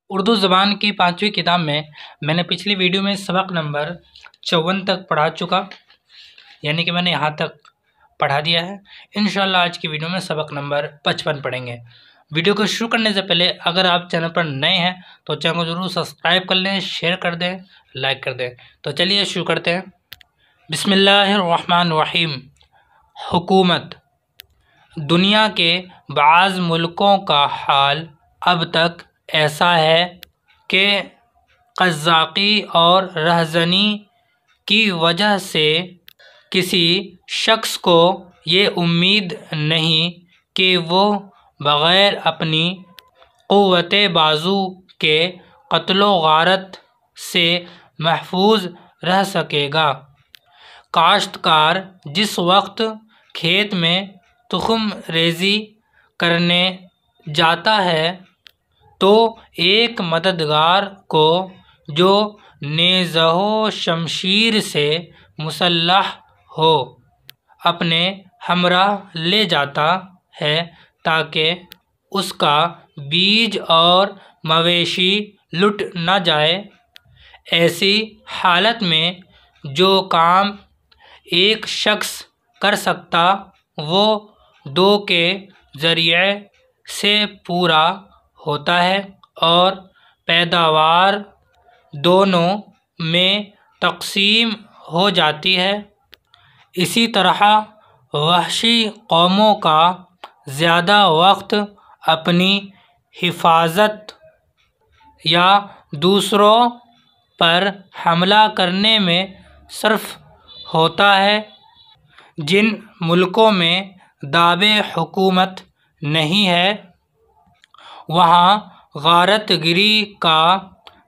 اردو زبان کی 5ویں کتاب میں نے پچھلی ویڈیو میں سبق نمبر 54 تک پڑھا چکا، یعنی کہ میں نے یہاں تک پڑھا دیا ہے۔ انشاءاللہ آج کی ویڈیو میں سبق نمبر 55 پڑھیں گے۔ ویڈیو کو شروع کرنے سے پہلے اگر آپ چینل پر نئے ہیں تو چینل کو ضرور سبسکرائب کر لیں، شیئر کر دیں، لائک کر دیں۔ تو چلیے شروع کرتے ہیں۔ بسم اللہ الرحمن الرحیم۔ حکومت۔ دنیا کے بعض ملکوں کا حال اب تک ایسا ہے کہ قزاقی اور رہزنی کی وجہ سے کسی شخص کو یہ امید نہیں کہ وہ بغیر اپنی قوت بازو کے قتل و غارت سے محفوظ رہ سکے گا۔ کاشتکار جس وقت کھیت میں تخم ریزی کرنے جاتا ہے تو ایک مددگار کو جو نیزہ و شمشیر سے مسلح ہو اپنے ہمراہ لے جاتا ہے تاکہ اس کا بیج اور مویشی لٹ نہ جائے۔ ایسی حالت میں جو کام ایک شخص کر سکتا وہ دو کے ذریعے سے پورا ہوتا ہے اور پیداوار دونوں میں تقسیم ہو جاتی ہے۔ اسی طرح وحشی قوموں کا زیادہ وقت اپنی حفاظت یا دوسروں پر حملہ کرنے میں صرف ہوتا ہے۔ جن ملکوں میں دعویٰ حکومت نہیں ہے وہاں غارت گری کا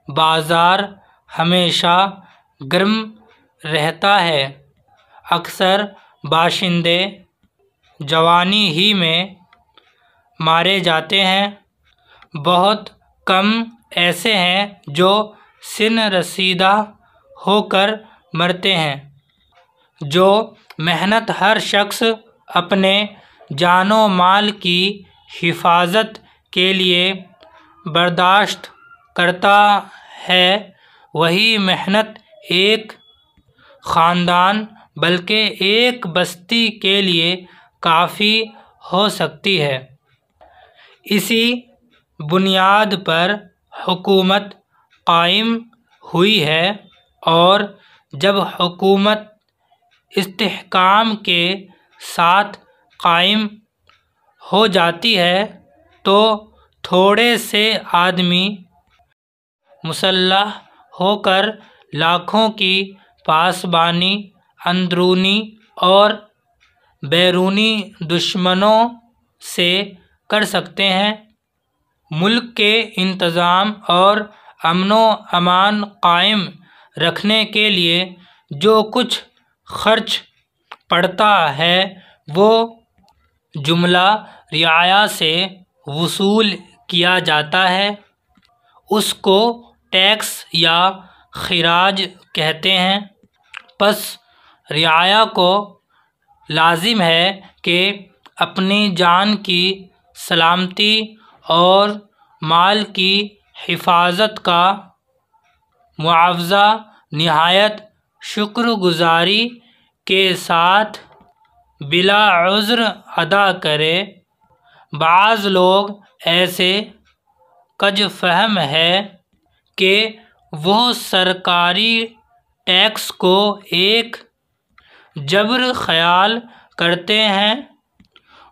بازار ہمیشہ گرم رہتا ہے۔ اکثر باشندے جوانی ہی میں مارے جاتے ہیں۔ بہت کم ایسے ہیں جو سن رسیدہ ہو کر مرتے ہیں۔ جو محنت ہر شخص اپنے جان و مال کی حفاظت کے لیے برداشت کرتا ہے وہی محنت ایک خاندان بلکہ ایک بستی کے لیے کافی ہو سکتی ہے۔ اسی بنیاد پر حکومت قائم ہوئی ہے اور جب حکومت استحکام کے ساتھ قائم ہو جاتی ہے تو تھوڑے سے آدمی مسلح ہو کر لاکھوں کی پاسبانی اندرونی اور بیرونی دشمنوں سے کر سکتے ہیں۔ ملک کے انتظام اور امن و امان قائم رکھنے کے لیے جو کچھ خرچ پڑتا ہے وہ جملہ رعایا سے وصول کیا جاتا ہے۔ اس کو ٹیکس یا خراج کہتے ہیں۔ پس رعایا کو لازم ہے کہ اپنی جان کی سلامتی اور مال کی حفاظت کا معاوضہ نہایت شکر گزاری کے ساتھ بلا عذر ادا کرے۔ بعض لوگ ایسے کج فہم ہیں کہ وہ سرکاری ٹیکس کو ایک جبر خیال کرتے ہیں۔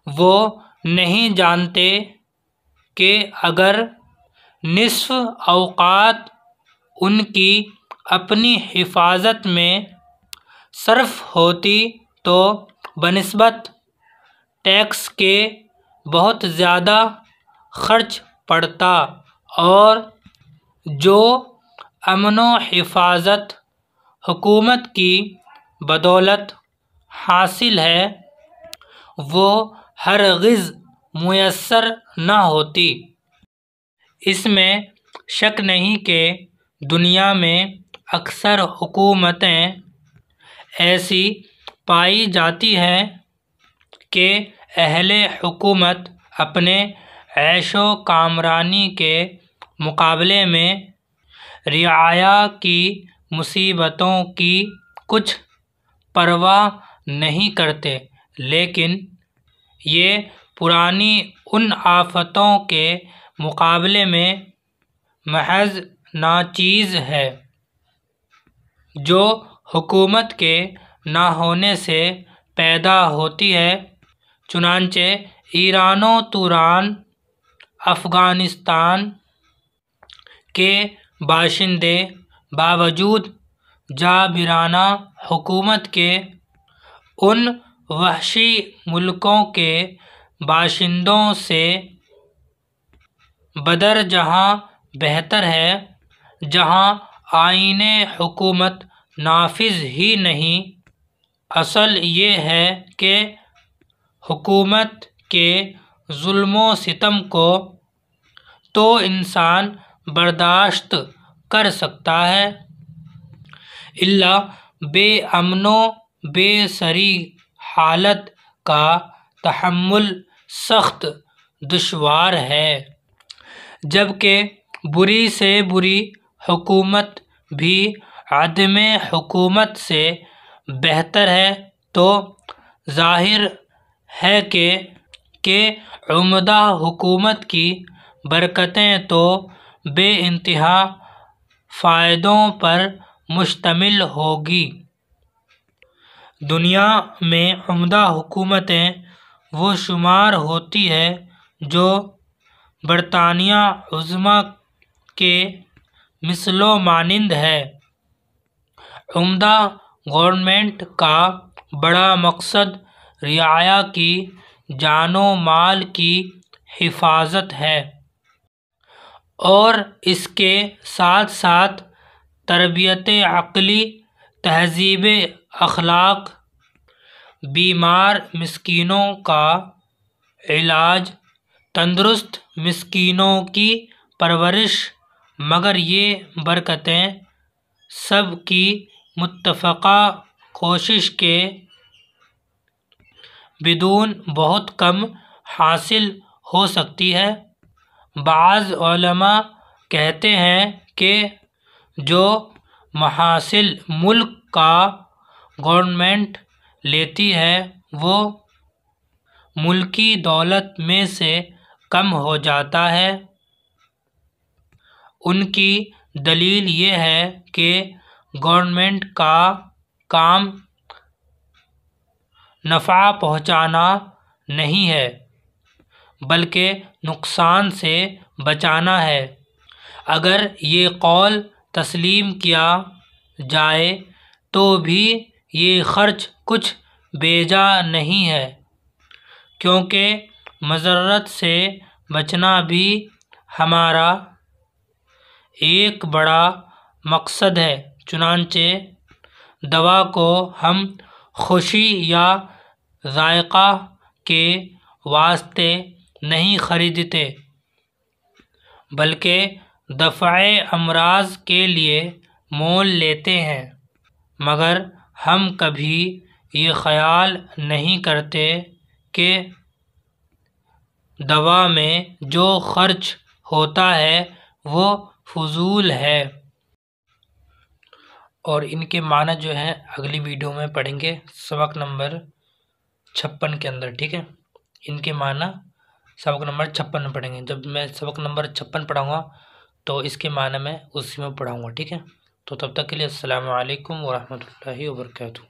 وہ نہیں جانتے کہ اگر نصف اوقات ان کی اپنی حفاظت میں صرف ہوتی تو بنسبت ٹیکس کے بہت زیادہ خرچ پڑتا اور جو امن و حفاظت حکومت کی بدولت حاصل ہے وہ ہرگز میسر نہ ہوتی۔ اس میں شک نہیں کہ دنیا میں اکثر حکومتیں ایسی پائی جاتی ہیں کہ اہل حکومت اپنے عیش و کامرانی کے مقابلے میں رعایا کی مصیبتوں کی کچھ پرواہ نہیں کرتے، لیکن یہ پرانی ان آفتوں کے مقابلے میں محض ناچیز ہے جو حکومت کے نہ ہونے سے پیدا ہوتی ہے۔ چنانچہ ایران و توران، افغانستان کے باشندے باوجود جابرانہ حکومت کے ان وحشی ملکوں کے باشندوں سے بدرجہ بہتر ہے جہاں آئین حکومت نافذ ہی نہیں۔ اصل یہ ہے کہ حکومت کے ظلم و ستم کو تو انسان برداشت کر سکتا ہے، الا بے امن و بے سری حالت کا تحمل سخت دشوار ہے۔ جبکہ بری سے بری حکومت بھی عدم حکومت سے بہتر ہے، تو ظاہر ہے کہ عمدہ حکومت کی برکتیں تو بے انتہا فائدوں پر مشتمل ہوگی۔ دنیا میں عمدہ حکومتیں وہ شمار ہوتی ہیں جو برطانیہ عظمیٰ کے مثل و مانند ہے۔ عمدہ گورنمنٹ کا بڑا مقصد رعایا کی جان و مال کی حفاظت ہے، اور اس کے ساتھ ساتھ تربیت عقلی، تہذیب اخلاق، بیمار مسکینوں کا علاج، تندرست مسکینوں کی پرورش۔ مگر یہ برکتیں سب کی متفقہ کوشش کے بدون بہت کم حاصل ہو سکتی ہیں۔ بعض علماء کہتے ہیں کہ جو محاصل ملک کا گورنمنٹ لیتی ہے وہ ملکی دولت میں سے کم ہو جاتا ہے۔ ان کی دلیل یہ ہے کہ گورنمنٹ کا کام نفع پہنچانا نہیں ہے بلکہ نقصان سے بچانا ہے۔ اگر یہ قول تسلیم کیا جائے تو بھی یہ خرچ کچھ بیجا نہیں ہے، کیونکہ مضرت سے بچنا بھی ہمارا ایک بڑا مقصد ہے۔ چنانچہ دوا کو ہم خوشی یا ذائقہ کے واسطے نہیں خریدتے بلکہ دفع امراض کے لیے مول لیتے ہیں، مگر ہم کبھی یہ خیال نہیں کرتے کہ دوا میں جو خرچ ہوتا ہے وہ فضول ہے۔ اور ان کے معنی جو ہیں اگلی ویڈیو میں پڑھیں گے، سبق نمبر 56 کے اندر، ٹھیک ہے۔ ان کے معنی سبق نمبر 56 میں پڑھیں گے۔ جب میں سبق نمبر 56 پڑھاؤں گا تو اس کے معنی میں اسی میں پڑھاؤں گا، ٹھیک ہے۔ تو تب تک کے لیے السلام علیکم ورحمۃ اللہ وبرکاتہ۔